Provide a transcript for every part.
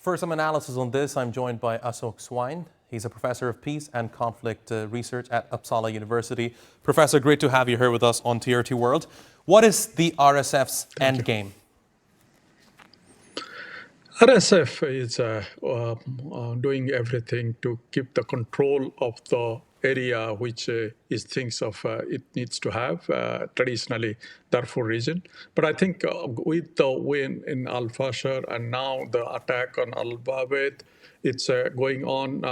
For some analysis on this, I'm joined by Ashok Swain. He's a professor of peace and conflict research at Uppsala University. Professor, great to have you here with us on TRT World. What is the RSF's end game? RSF is doing everything to keep the control of the area which is thinks of it needs to have traditionally Darfur region. But I think with the win in El-Fasher and now the attack on Obeid, it's going on.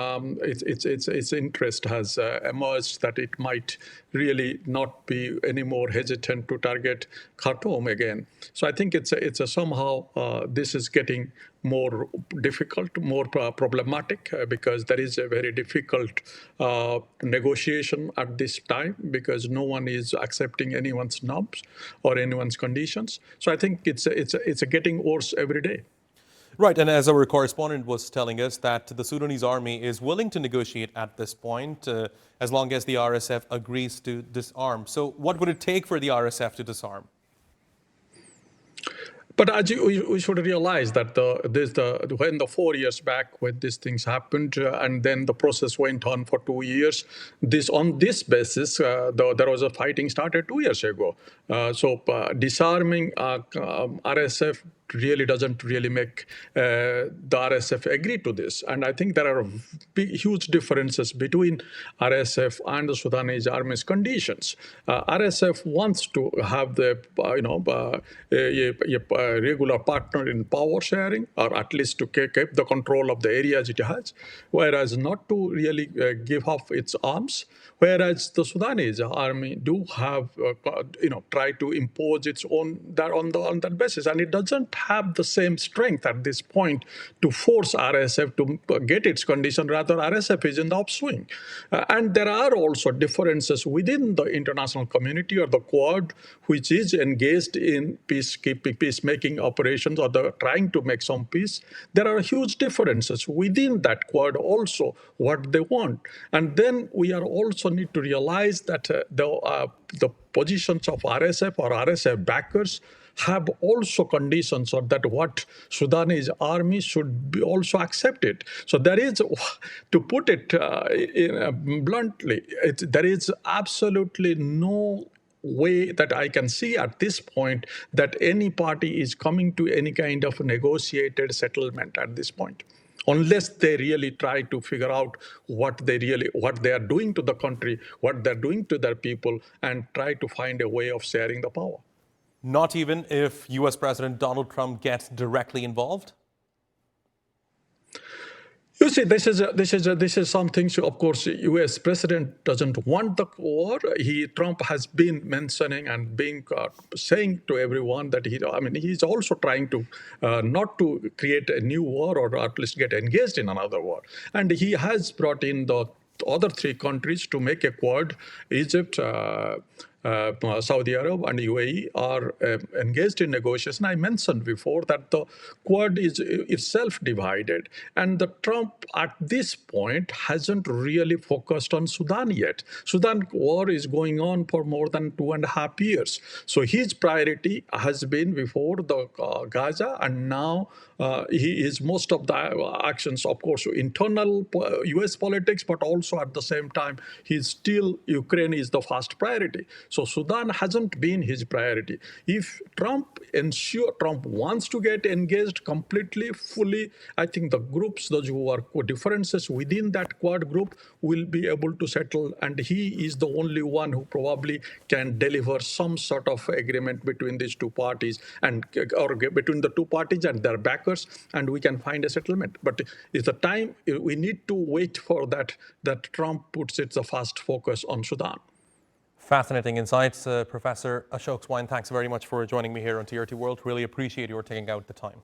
Its interest has emerged that it might really not be any more hesitant to target Khartoum again. So I think it's somehow this is getting more difficult, more problematic because there is a very difficult negotiation at this time because no one is accepting anyone's norms or anyone's conditions. So I think it's getting worse every day. Right, and as our correspondent was telling us that the Sudanese army is willing to negotiate at this point as long as the RSF agrees to disarm. So what would it take for the RSF to disarm? But we should realize that when the 4 years back when these things happened and then the process went on for 2 years, on this basis, there was a fighting started 2 years ago. So disarming RSF really doesn't really make the RSF agree to this. And I think there are huge differences between RSF and the Sudanese army's conditions. RSF wants to have the regular partner in power sharing, or at least to keep the control of the areas it has, whereas not to really give up its arms. Whereas the Sudanese army do have, try to impose its own on that basis, and it doesn't have the same strength at this point to force RSF to get its condition. Rather, RSF is in the upswing, and there are also differences within the international community or the Quad, which is engaged in peacemaking operations or trying to make some peace. There are huge differences within that Quad also what they want, and then we are also need to realize that the positions of RSF or RSF backers have also conditions or that what Sudanese army should be also accepted. So there is, to put it bluntly, there is absolutely no way that I can see at this point that any party is coming to any kind of negotiated settlement at this point, unless they really try to figure out what they are doing to the country, what they're doing to their people, and try to find a way of sharing the power. Not even if U.S. President Donald Trump gets directly involved? You see, this is something. So of course, U.S. president doesn't want the war. Trump has been mentioning and saying to everyone that he's also trying to not to create a new war or at least get engaged in another war. And he has brought in the other three countries to make a Quad. Egypt, Saudi Arabia and UAE are engaged in negotiation. I mentioned before that the Quad is itself divided, and the Trump at this point hasn't really focused on Sudan yet. Sudan war is going on for more than 2.5 years. So his priority has been before the Gaza, and now he is most of the actions, of course, internal U.S. politics, but also at the same time, Ukraine is the first priority. So Sudan hasn't been his priority. If Trump wants to get engaged completely, fully, I think the groups, those who are differences within that Quad group, will be able to settle, and he is the only one who probably can deliver some sort of agreement between these two parties or between the two parties and their backers, and we can find a settlement. But it's the time we need to wait for that Trump puts its first focus on Sudan. Fascinating insights. Professor Ashok Swain, thanks very much for joining me here on TRT World. Really appreciate your taking out the time.